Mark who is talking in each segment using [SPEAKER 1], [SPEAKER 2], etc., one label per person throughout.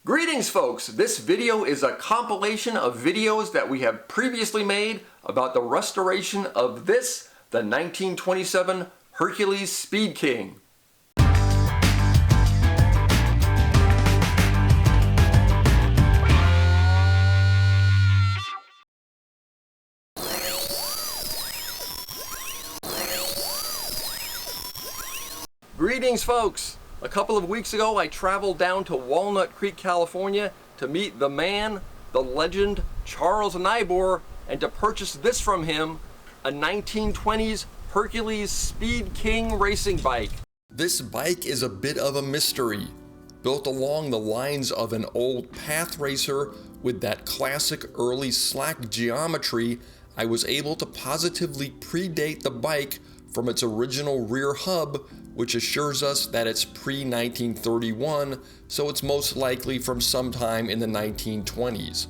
[SPEAKER 1] Greetings folks, this video is a compilation of videos that we have previously made about the restoration of the 1927 Hercules Speed King. Greetings folks! A couple of weeks ago I traveled down to Walnut Creek, California to meet the man, the legend, Charles Niebuhr, and to purchase this from him, a 1920s Hercules Speed King racing bike. This bike is a bit of a mystery, built along the lines of an old path racer with that classic early slack geometry. I was able to positively predate the bike from its original rear hub, which assures us that it's pre-1931, so it's most likely from sometime in the 1920s.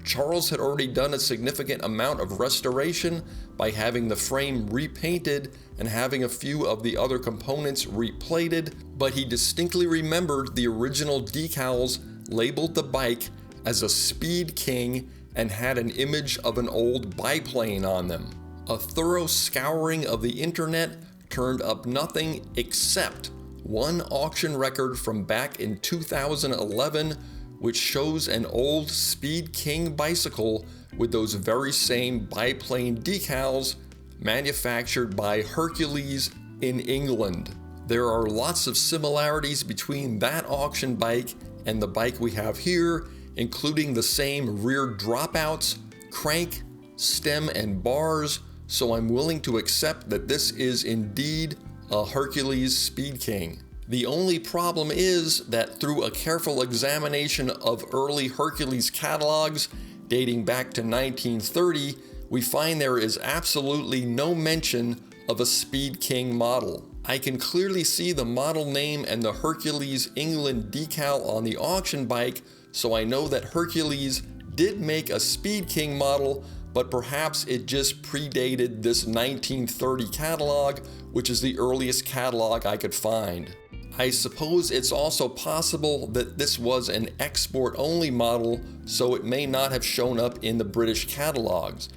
[SPEAKER 1] Charles had already done a significant amount of restoration by having the frame repainted and having a few of the other components replated, but he distinctly remembered the original decals labeled the bike as a Speed King and had an image of an old biplane on them. A thorough scouring of the internet turned up nothing except one auction record from back in 2011, which shows an old Speed King bicycle with those very same biplane decals manufactured by Hercules in England. There are lots of similarities between that auction bike and the bike we have here, including the same rear dropouts, crank, stem, and bars, so I'm willing to accept that this is indeed a Hercules Speed King. The only problem is that through a careful examination of early Hercules catalogs dating back to 1930, we find there is absolutely no mention of a Speed King model. I can clearly see the model name and the Hercules England decal on the auction bike, so I know that Hercules did make a Speed King model, but perhaps it just predated this 1930 catalog, which is the earliest catalog I could find. I suppose it's also possible that this was an export-only model, so it may not have shown up in the British catalogs.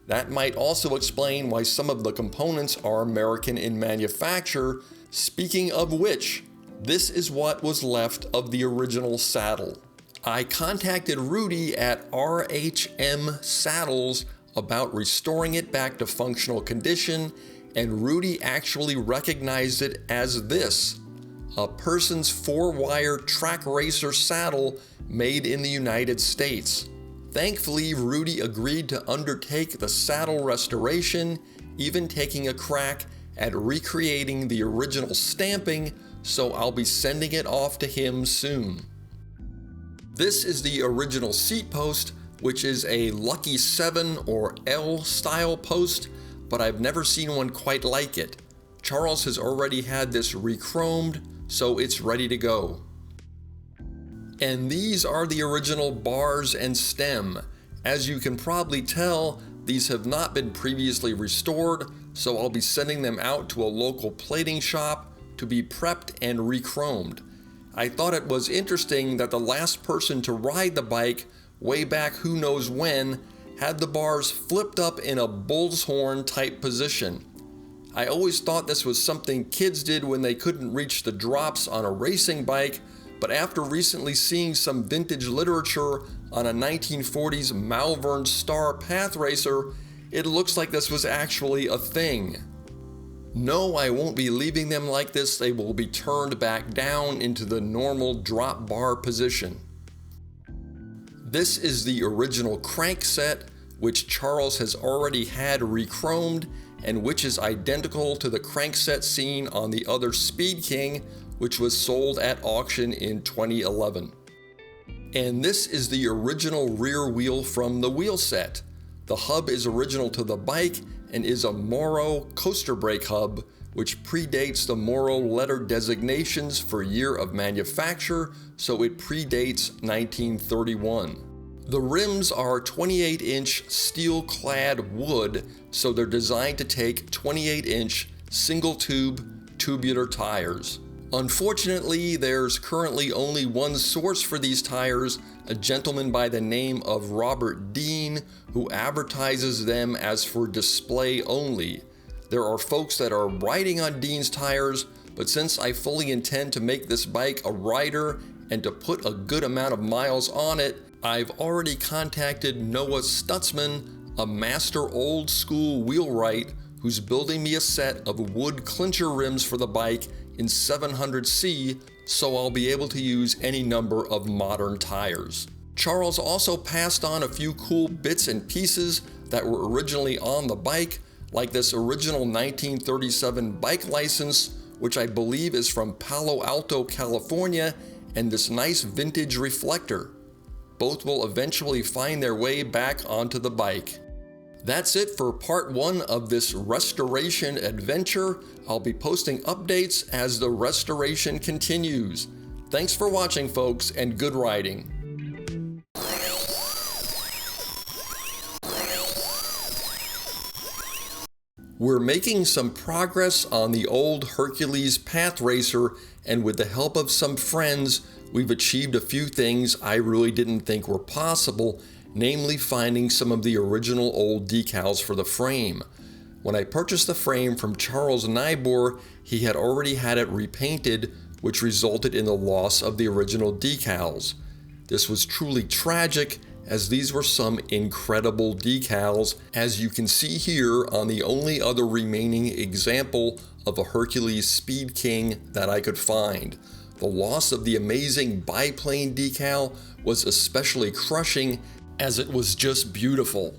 [SPEAKER 1] That might also explain why some of the components are American in manufacture. Speaking of which, this is what was left of the original saddle. I contacted Rudy at RHM Saddles about restoring it back to functional condition, and Rudy actually recognized it as this, a person's 4-wire track racer saddle made in the United States. Thankfully, Rudy agreed to undertake the saddle restoration, even taking a crack at recreating the original stamping, so I'll be sending it off to him soon. This is the original seat post, which is a Lucky 7 or L style post, but I've never seen one quite like it. Charles has already had this re-chromed, so it's ready to go. And these are the original bars and stem. As you can probably tell, these have not been previously restored, so I'll be sending them out to a local plating shop to be prepped and re-chromed. I thought it was interesting that the last person to ride the bike, way back who knows when, had the bars flipped up in a bull's horn type position. I always thought this was something kids did when they couldn't reach the drops on a racing bike, but after recently seeing some vintage literature on a 1940s Malvern Star path racer, it looks like this was actually a thing. No, I won't be leaving them like this. They will be turned back down into the normal drop bar position. This is the original crank set, which Charles has already had re-chromed, and which is identical to the crank set seen on the other Speed King, which was sold at auction in 2011. And this is the original rear wheel from the wheel set. The hub is original to the bike and is a Morrow coaster brake hub, which predates the Morrow letter designations for year of manufacture, so it predates 1931. The rims are 28-inch steel-clad wood, so they're designed to take 28-inch single-tube tubular tires. Unfortunately, there's currently only one source for these tires, a gentleman by the name of Robert Dean, who advertises them as for display only. There are folks that are riding on Dean's tires, but since I fully intend to make this bike a rider and to put a good amount of miles on it, I've already contacted Noah Stutzman, a master old school wheelwright, who's building me a set of wood clincher rims for the bike in 700C, so I'll be able to use any number of modern tires. Charles also passed on a few cool bits and pieces that were originally on the bike, like this original 1937 bike license, which I believe is from Palo Alto, California, and this nice vintage reflector. Both will eventually find their way back onto the bike. That's it for part 1 of this restoration adventure. I'll be posting updates as the restoration continues. Thanks for watching, folks, and good riding. We're making some progress on the old Hercules Path Racer, and with the help of some friends, we've achieved a few things I really didn't think were possible, namely finding some of the original old decals for the frame. When I purchased the frame from Charles Nibor, he had already had it repainted, which resulted in the loss of the original decals. This was truly tragic, as these were some incredible decals, as you can see here on the only other remaining example of a Hercules Speed King that I could find. The loss of the amazing biplane decal was especially crushing, as it was just beautiful.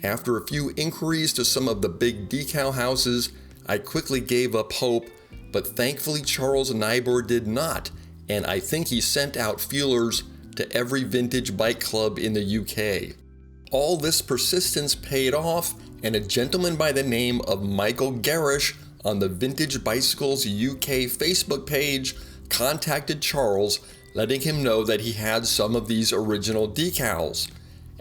[SPEAKER 1] After a few inquiries to some of the big decal houses, I quickly gave up hope, but thankfully Charles Nibor did not, and I think he sent out feelers to every vintage bike club in the UK. All this persistence paid off, and a gentleman by the name of Michael Garish on the Vintage Bicycles UK Facebook page contacted Charles, letting him know that he had some of these original decals.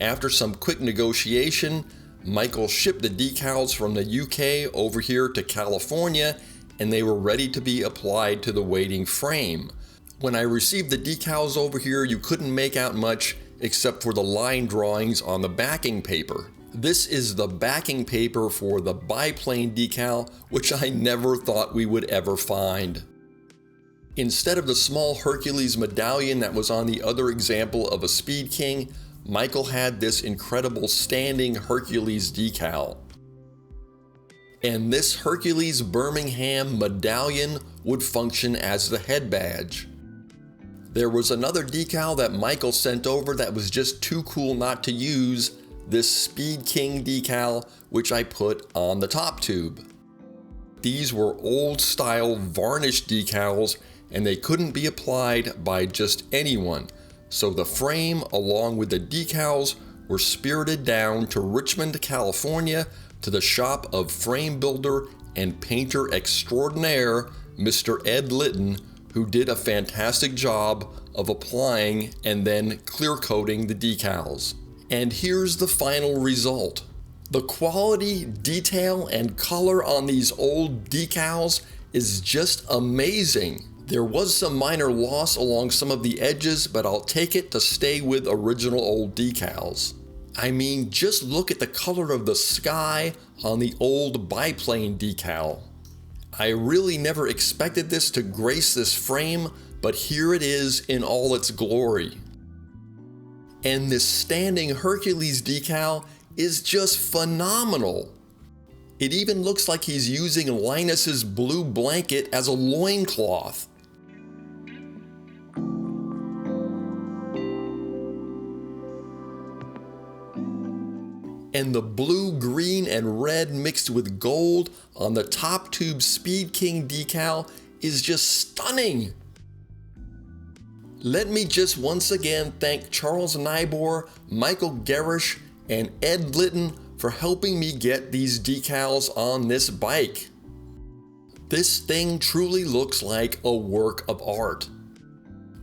[SPEAKER 1] After some quick negotiation, Michael shipped the decals from the UK over here to California, and they were ready to be applied to the waiting frame. When I received the decals over here, you couldn't make out much except for the line drawings on the backing paper. This is the backing paper for the biplane decal, which I never thought we would ever find. Instead of the small Hercules medallion that was on the other example of a Speed King, Michael had this incredible standing Hercules decal. And this Hercules Birmingham medallion would function as the head badge. There was another decal that Michael sent over that was just too cool not to use, this Speed King decal, which I put on the top tube. These were old style varnish decals, and they couldn't be applied by just anyone, so the frame along with the decals were spirited down to Richmond, California, to the shop of frame builder and painter extraordinaire Mr. Ed Litton, who did a fantastic job of applying and then clear coating the decals. And here's the final result. The quality, detail, and color on these old decals is just amazing. There was some minor loss along some of the edges, but I'll take it to stay with original old decals. I mean, just look at the color of the sky on the old biplane decal. I really never expected this to grace this frame, but here it is in all its glory. And this standing Hercules decal is just phenomenal. It even looks like he's using Linus's blue blanket as a loincloth. And the blue, green, and red mixed with gold on the top tube Speed King decal is just stunning. Let me just once again thank Charles Nibor, Michael Garish, and Ed Litton for helping me get these decals on this bike. This thing truly looks like a work of art.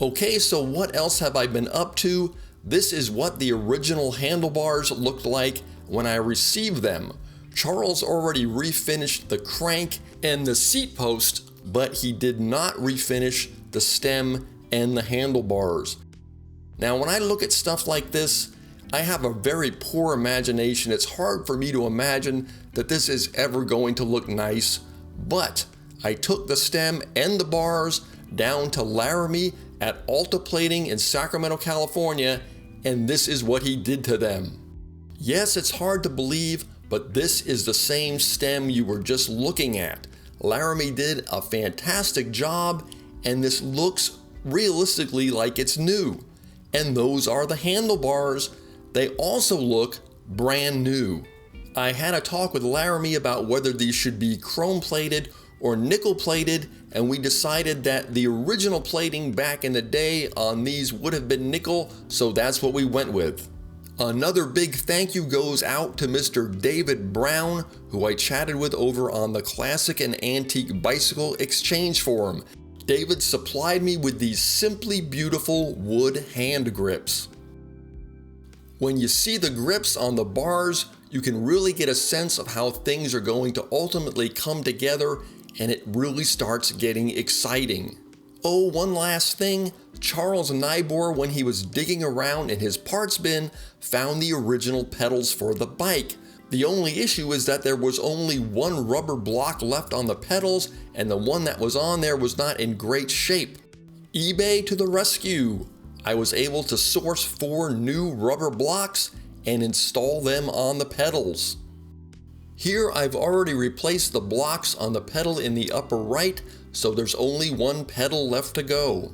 [SPEAKER 1] Okay, so what else have I been up to? This is what the original handlebars looked like when I received them. Charles already refinished the crank, and the seat post
[SPEAKER 2] but he did not refinish the stem and the handlebars. Now, when I look at stuff like this, I have a very poor imagination. It's hard for me to imagine that this is ever going to look nice, but I took the stem and the bars down to Laramie at Alta Plating in Sacramento, California, and this is what he did to them. Yes, it's hard to believe, but this is the same stem you were just looking at. Laramie did a fantastic job, and this looks realistically like it's new. And those are the handlebars. They also look brand new. I had a talk with Laramie about whether these should be chrome plated or nickel plated, and we decided that the original plating back in the day on these would have been nickel, so that's what we went with. Another big thank you goes out to Mr. David Brown, who I chatted with over on the Classic and Antique Bicycle Exchange Forum. David supplied me with these simply beautiful wood hand grips. When you see the grips on the bars, you can really get a sense of how things are going to ultimately come together, and it really starts getting exciting. Oh, one last thing, Charles Nibor, when he was digging around in his parts bin, found the original pedals for the bike. The only issue is that there was only one rubber block left on the pedals, and the one that was on there was not in great shape. eBay to the rescue! I was able to source 4 new rubber blocks and install them on the pedals. Here I've already replaced the blocks on the pedal in the upper right, so there's only one pedal left to go.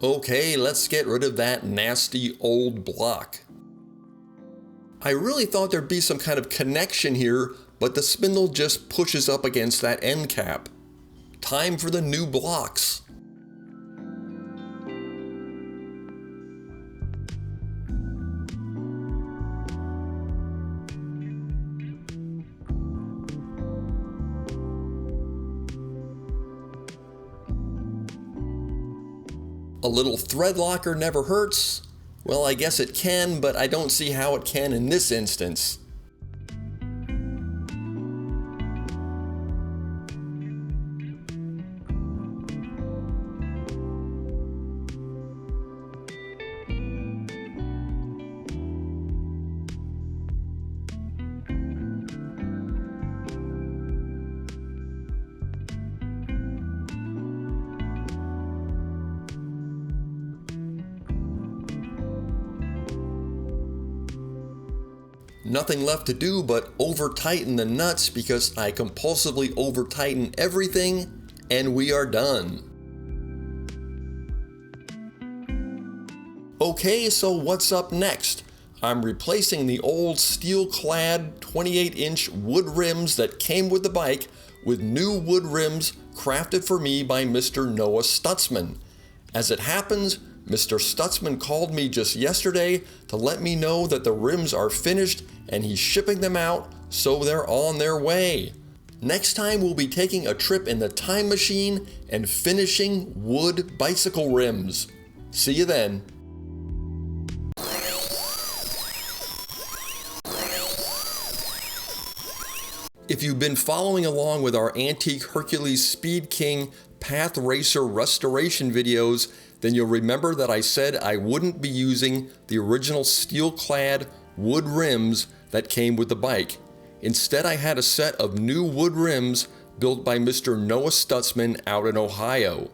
[SPEAKER 2] Okay, let's get rid of that nasty old block. I really thought there'd be some kind of connection here, but the spindle just pushes up against that end cap. Time for the new blocks. A little thread locker never hurts. Well, I guess it can, but I don't see how it can in this instance. Nothing left to do but over-tighten the nuts because I compulsively over-tighten everything, and we are done. Okay, so what's up next? I'm replacing the old steel-clad 28-inch wood rims that came with the bike with new wood rims crafted for me by Mr. Noah Stutzman. As it happens, Mr. Stutzman called me just yesterday to let me know that the rims are finished and he's shipping them out, so they're on their way. Next time we'll be taking a trip in the time machine and finishing wood bicycle rims. See you then. If you've been following along with our antique Hercules Speed King Path Racer restoration videos, then you'll remember that I said I wouldn't be using the original steel-clad wood rims that came with the bike. Instead, I had a set of new wood rims built by Mr. Noah Stutzman out in Ohio.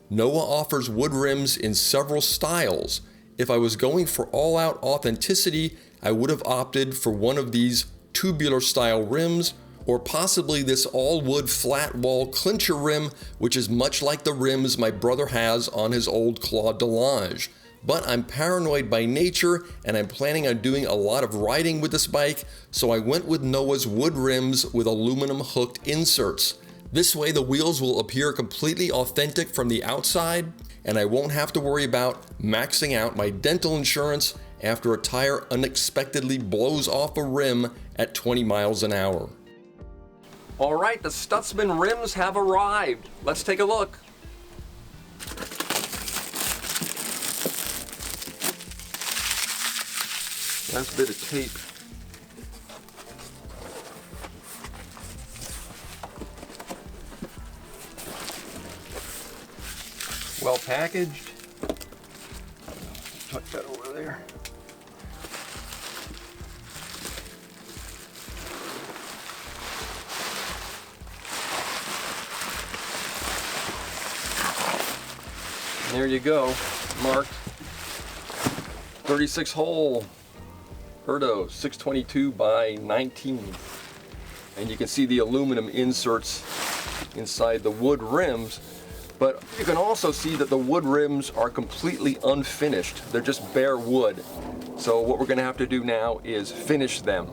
[SPEAKER 2] Noah offers wood rims in several styles. If I was going for all-out authenticity, I would have opted for one of these tubular style rims, or possibly this all-wood flat wall clincher rim, which is much like the rims my brother has on his old Claude Delange. But I'm paranoid by nature, and I'm planning on doing a lot of riding with this bike, so I went with Noah's wood rims with aluminum hooked inserts. This way the wheels will appear completely authentic from the outside, and I won't have to worry about maxing out my dental insurance after a tire unexpectedly blows off a rim at 20 miles an hour.
[SPEAKER 1] All right, the Stutzman rims have arrived. Let's take a look. That's a bit of tape. Well packaged. Tuck that over there. And there you go, marked 36 hole Herdo 622 by 19. And you can see the aluminum inserts inside the wood rims, but you can also see that the wood rims are completely unfinished. They're just bare wood. So what we're gonna have to do now is finish them.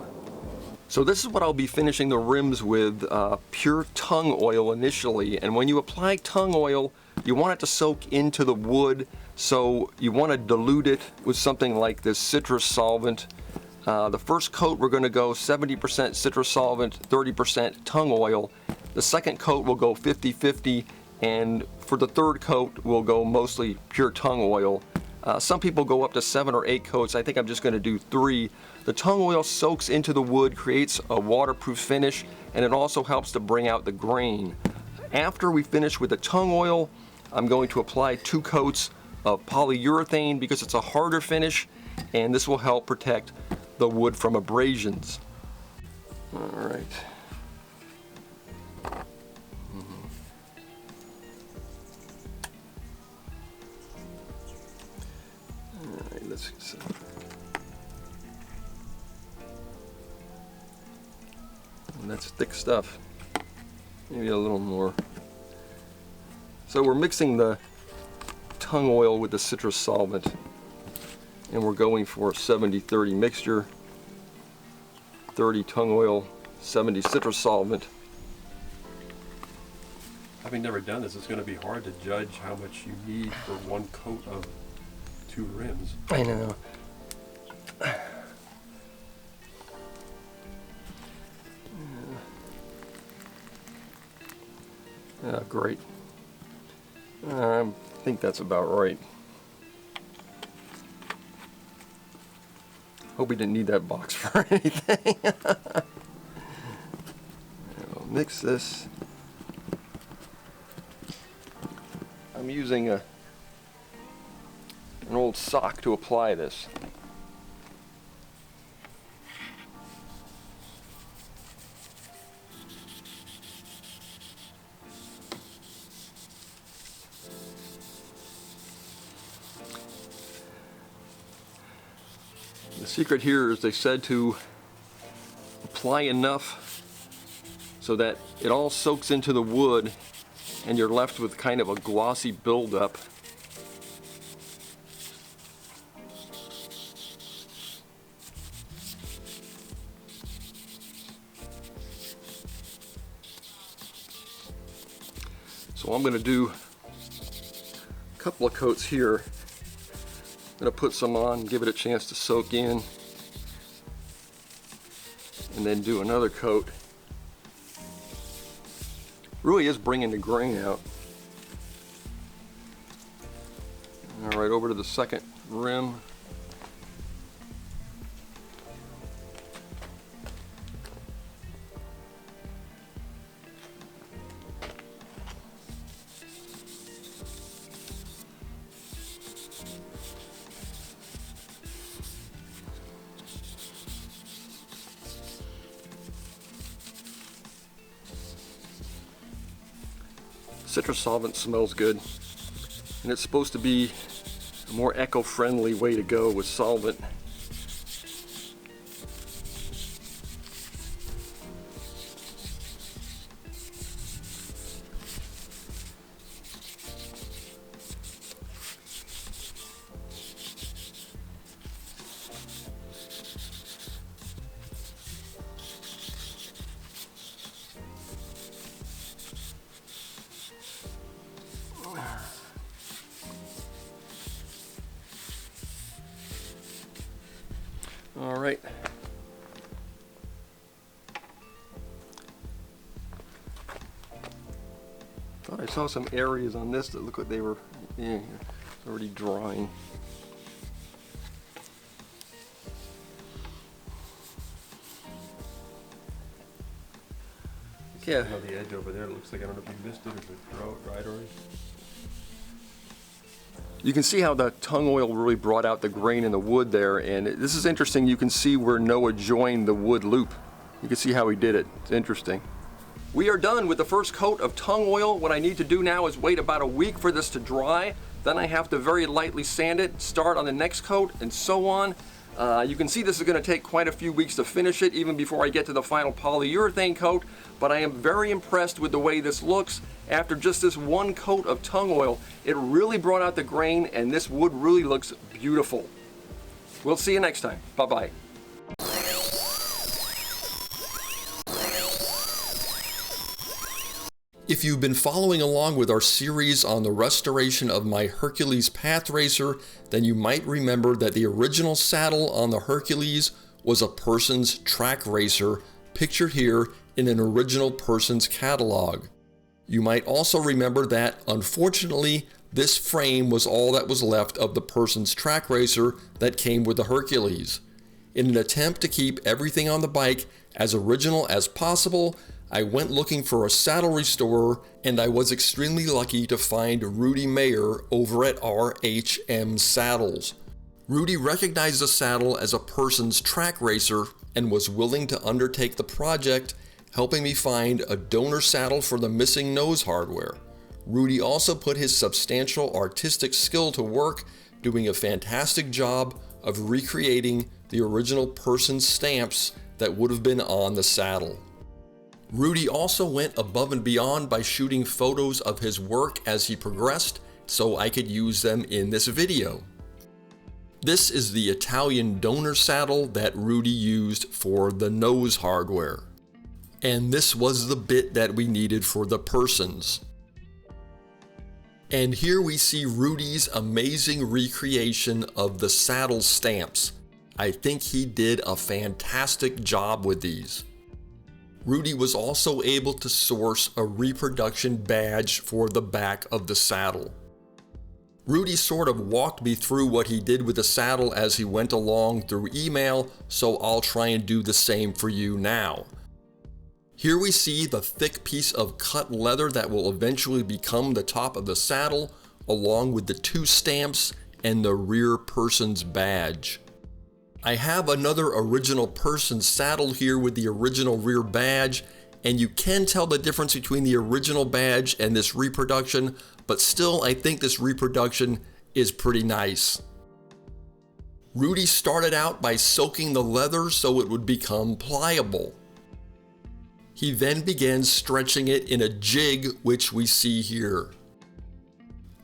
[SPEAKER 1] So this is what I'll be finishing the rims with, pure tung oil initially. And when you apply tung oil, you want it to soak into the wood, so you want to dilute it with something like this citrus solvent. The first coat we're going to go 70% citrus solvent, 30% tung oil. The second coat will go 50-50, and for the third coat we'll go mostly pure tung oil. Some people go up to 7 or 8 coats. I think I'm just going to do 3. The tung oil soaks into the wood, creates a waterproof finish, and it also helps to bring out the grain. After we finish with the tung oil, I'm going to apply 2 coats of polyurethane because it's a harder finish, and this will help protect the wood from abrasions. All right. All right, let's see. And that's thick stuff. Maybe a little more. So we're mixing the tung oil with the citrus solvent, and we're going for a 70-30 mixture. 30 tung oil, 70 citrus solvent.
[SPEAKER 3] Having never done this, it's going to be hard to judge how much you need for 1 coat of 2 rims.
[SPEAKER 1] I know. Yeah, great. I think that's about right. Hope we didn't need that box for anything. I'll mix this. I'm using an old sock to apply this. The secret here is they said to apply enough so that it all soaks into the wood and you're left with kind of a glossy buildup. So I'm going to do a couple of coats here. I'm going to put some on, give it a chance to soak in, and then do another coat. Really is bringing the grain out. All right, over to the second rim. Citrus solvent smells good, and it's supposed to be a more eco-friendly way to go with solvent. right. Thought I saw some areas on this that look like they were, yeah, already drying. Yeah.
[SPEAKER 3] On the edge over there, it looks like, I don't know if you missed it or if it dried already.
[SPEAKER 1] You can see how the tung oil really brought out the grain in the wood there, and this is interesting. You can see where Noah joined the wood loop. You can see how he did it. It's interesting. We are done with the first coat of tung oil. What I need to do now is wait about a week for this to dry. Then I have to very lightly sand it, start on the next coat, and so on. You can see this is going to take quite a few weeks to finish it, even before I get to the final polyurethane coat, but I am very impressed with the way this looks. After just this one coat of tung oil, it really brought out the grain, and this wood really looks beautiful. We'll see you next time. Bye-bye.
[SPEAKER 2] If you've been following along with our series on the restoration of my Hercules Path Racer, then you might remember that the original saddle on the Hercules was a person's track racer, pictured here in an original person's catalog. You might also remember that, unfortunately, this frame was all that was left of the person's track racer that came with the Hercules. In an attempt to keep everything on the bike as original as possible, I went looking for a saddle restorer, and I was extremely lucky to find Rudy Mayer over at RHM Saddles. Rudy recognized the saddle as a person's track racer and was willing to undertake the project, helping me find a donor saddle for the missing nose hardware. Rudy also put his substantial artistic skill to work, doing a fantastic job of recreating the original person's stamps that would have been on the saddle. Rudy also went above and beyond by shooting photos of his work as he progressed, so I could use them in this video. This is the Italian donor saddle that Rudy used for the nose hardware. And this was the bit that we needed for the persons. And here we see Rudy's amazing recreation of the saddle stamps. I think he did a fantastic job with these. Rudy was also able to source a reproduction badge for the back of the saddle. Rudy sort of walked me through what he did with the saddle as he went along through email, so I'll try and do the same for you now. Here we see the thick piece of cut leather that will eventually become the top of the saddle, along with the two stamps and the rear person's badge. I have another original person's saddle here with the original rear badge, and you can tell the difference between the original badge and this reproduction, but still I think this reproduction is pretty nice. Rudy started out by soaking the leather so it would become pliable. He then began stretching it in a jig, which we see here.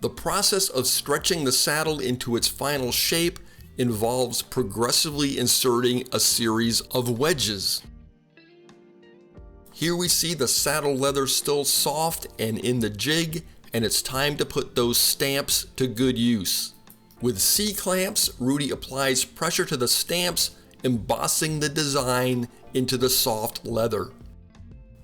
[SPEAKER 2] The process of stretching the saddle into its final shape involves progressively inserting a series of wedges. Here we see the saddle leather still soft and in the jig, and it's time to put those stamps to good use. With C-clamps, Rudy applies pressure to the stamps, embossing the design into the soft leather.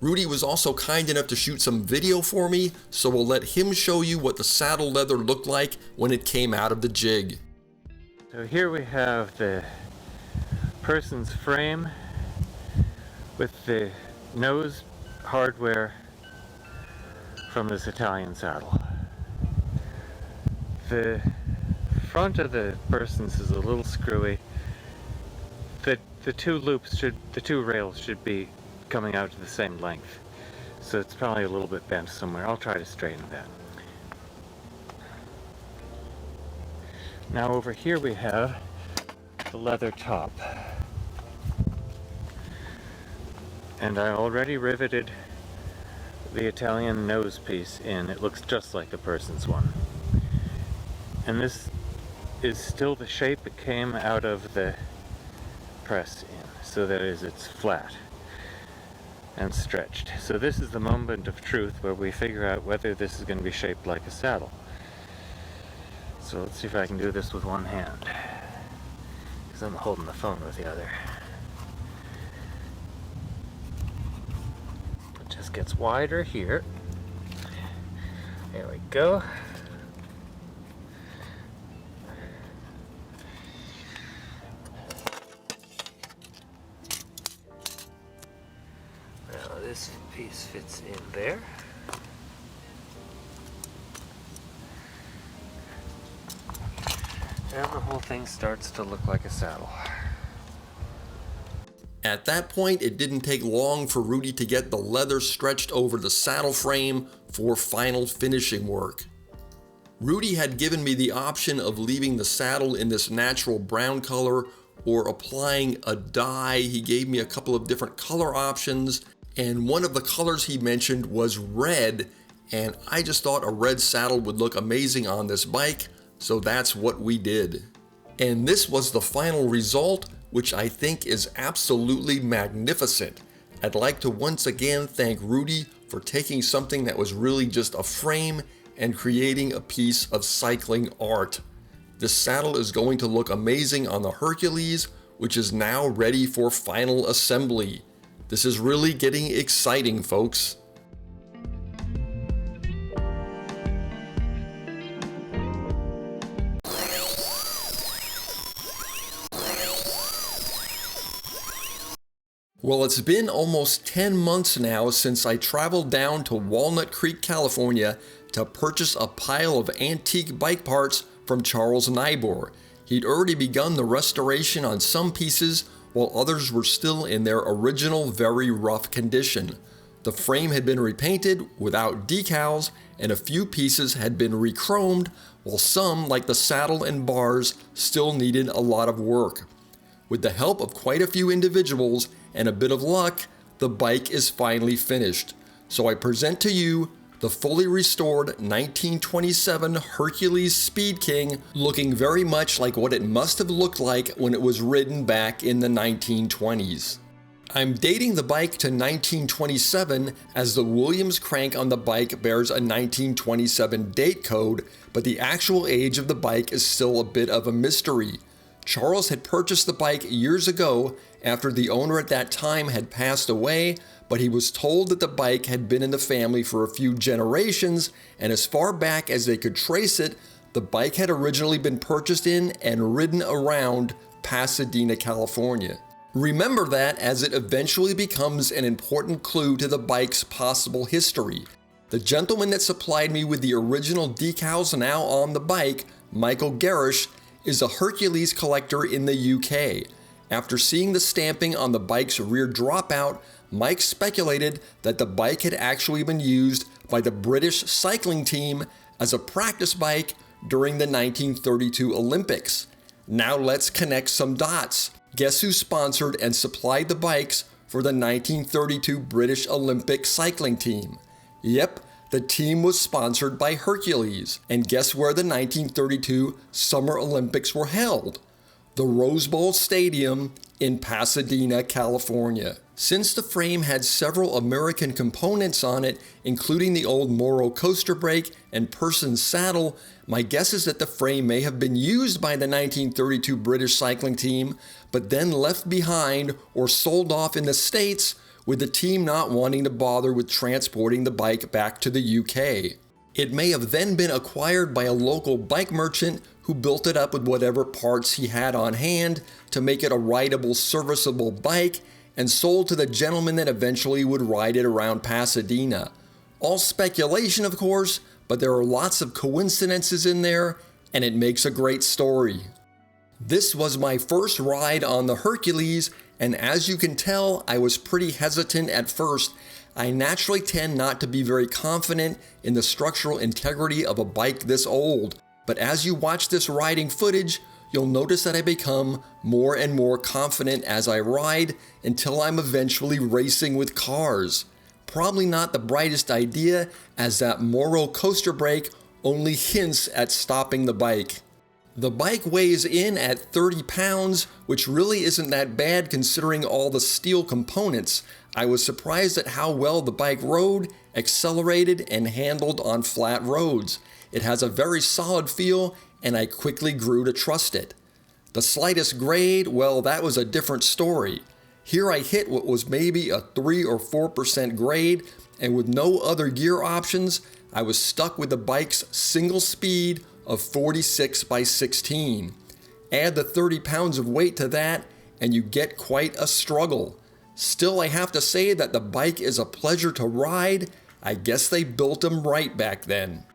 [SPEAKER 2] Rudy was also kind enough to shoot some video for me, so we'll let him show you what the saddle leather looked like when it came out of the jig.
[SPEAKER 4] So here we have the person's frame with the nose hardware from this Italian saddle. The front of the person's is a little screwy. The two rails should be coming out to the same length. So it's probably a little bit bent somewhere. I'll try to straighten that. Now over here we have the leather top. And I already riveted the Italian nose piece in. It looks just like the person's one. And this is still the shape it came out of the press in. So that is, it's flat and stretched. So this is the moment of truth where we figure out whether this is going to be shaped like a saddle. So let's see if I can do this with one hand. because I'm holding the phone with the other. It just gets wider here. There we go. Now this piece fits in there. And the whole thing starts to look like a saddle.
[SPEAKER 2] At that point, it didn't take long for Rudy to get the leather stretched over the saddle frame for final finishing work. Rudy had given me the option of leaving the saddle in this natural brown color or applying a dye. He gave me a couple of different color options, and one of the colors he mentioned was red, and I just thought a red saddle would look amazing on this bike, so that's what we did. And this was the final result, which I think is absolutely magnificent. I'd like to once again thank Rudy for taking something that was really just a frame and creating a piece of cycling art. This saddle is going to look amazing on the Hercules, which is now ready for final assembly. This is really getting exciting, folks. Well, it's been almost 10 months now since I traveled down to Walnut Creek, California to purchase a pile of antique bike parts from Charles Nibor. He'd already begun the restoration on some pieces, while others were still in their original very rough condition. The frame had been repainted without decals, and a few pieces had been re-chromed, while some, like the saddle and bars, still needed a lot of work. With the help of quite a few individuals and a bit of luck, the bike is finally finished. So I present to you the fully restored 1927 Hercules Speed King, looking very much like what it must have looked like when it was ridden back in the 1920s. I'm dating the bike to 1927 as the Williams crank on the bike bears a 1927 date code, but the actual age of the bike is still a bit of a mystery. Charles had purchased the bike years ago after the owner at that time had passed away, but he was told that the bike had been in the family for a few generations, and as far back as they could trace it, the bike had originally been purchased in and ridden around Pasadena, California. Remember that, as it eventually becomes an important clue to the bike's possible history. The gentleman that supplied me with the original decals now on the bike, Michael Garish, is a Hercules collector in the UK. After seeing the stamping on the bike's rear dropout, Mike speculated that the bike had actually been used by the British cycling team as a practice bike during the 1932 Olympics. Now let's connect some dots. Guess who sponsored and supplied the bikes for the 1932 British Olympic cycling team? Yep, the team was sponsored by Hercules. And guess where the 1932 Summer Olympics were held? The Rose Bowl Stadium in Pasadena, California. Since the frame had several American components on it, including the old Morrow coaster brake and person saddle, my guess is that the frame may have been used by the 1932 British cycling team, but then left behind or sold off in the States, with the team not wanting to bother with transporting the bike back to the UK. It may have then been acquired by a local bike merchant who built it up with whatever parts he had on hand to make it a rideable, serviceable bike, and sold to the gentleman that eventually would ride it around Pasadena. All speculation, of course, but there are lots of coincidences in there, and it makes a great story. This was my first ride on the Hercules, and as you can tell, I was pretty hesitant at first. I naturally tend not to be very confident in the structural integrity of a bike this old, but as you watch this riding footage, you'll notice that I become more and more confident as I ride until I'm eventually racing with cars. Probably not the brightest idea, as that Morrow coaster brake only hints at stopping the bike. The bike weighs in at 30 pounds, which really isn't that bad considering all the steel components. I was surprised at how well the bike rode, accelerated, and handled on flat roads. It has a very solid feel, and I quickly grew to trust it. The slightest grade, well, that was a different story. Here I hit what was maybe a 3 or 4% grade, and with no other gear options, I was stuck with the bike's single speed of 46 by 16. Add the 30 pounds of weight to that, and you get quite a struggle. Still, I have to say that the bike is a pleasure to ride. I guess they built them right back then.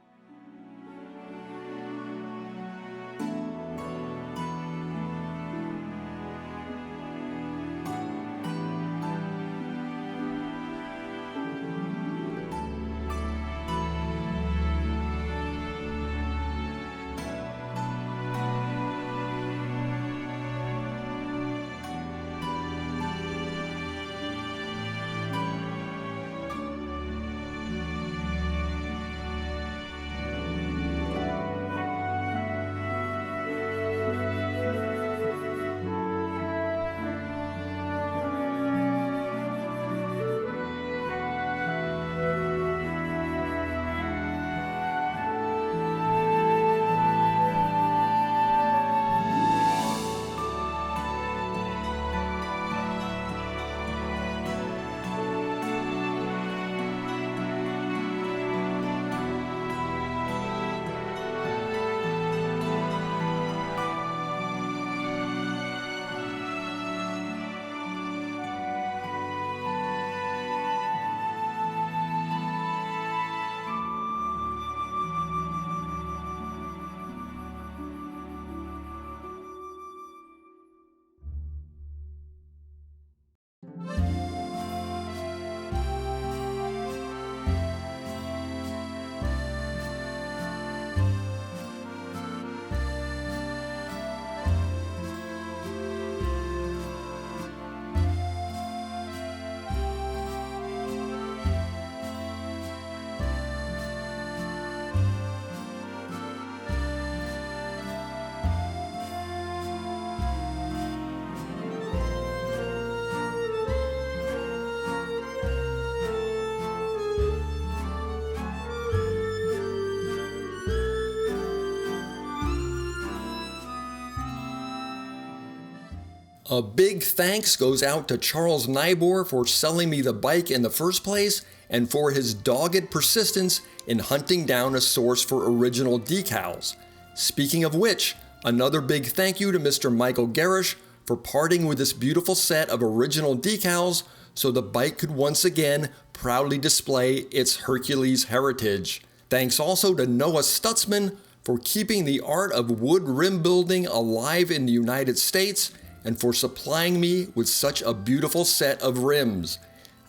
[SPEAKER 2] A big thanks goes out to Charles Nybor for selling me the bike in the first place and for his dogged persistence in hunting down a source for original decals. Speaking of which, another big thank you to Mr. Michael Garish for parting with this beautiful set of original decals so the bike could once again proudly display its Hercules heritage. Thanks also to Noah Stutzman for keeping the art of wood rim building alive in the United States and for supplying me with such a beautiful set of rims.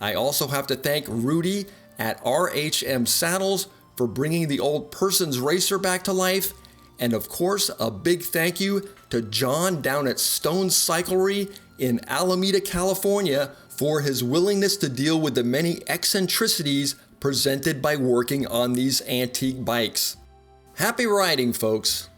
[SPEAKER 2] I also have to thank Rudy at RHM Saddles for bringing the old Persons Racer back to life, and of course a big thank you to John down at Stone Cyclery in Alameda, California for his willingness to deal with the many eccentricities presented by working on these antique bikes. Happy riding, folks!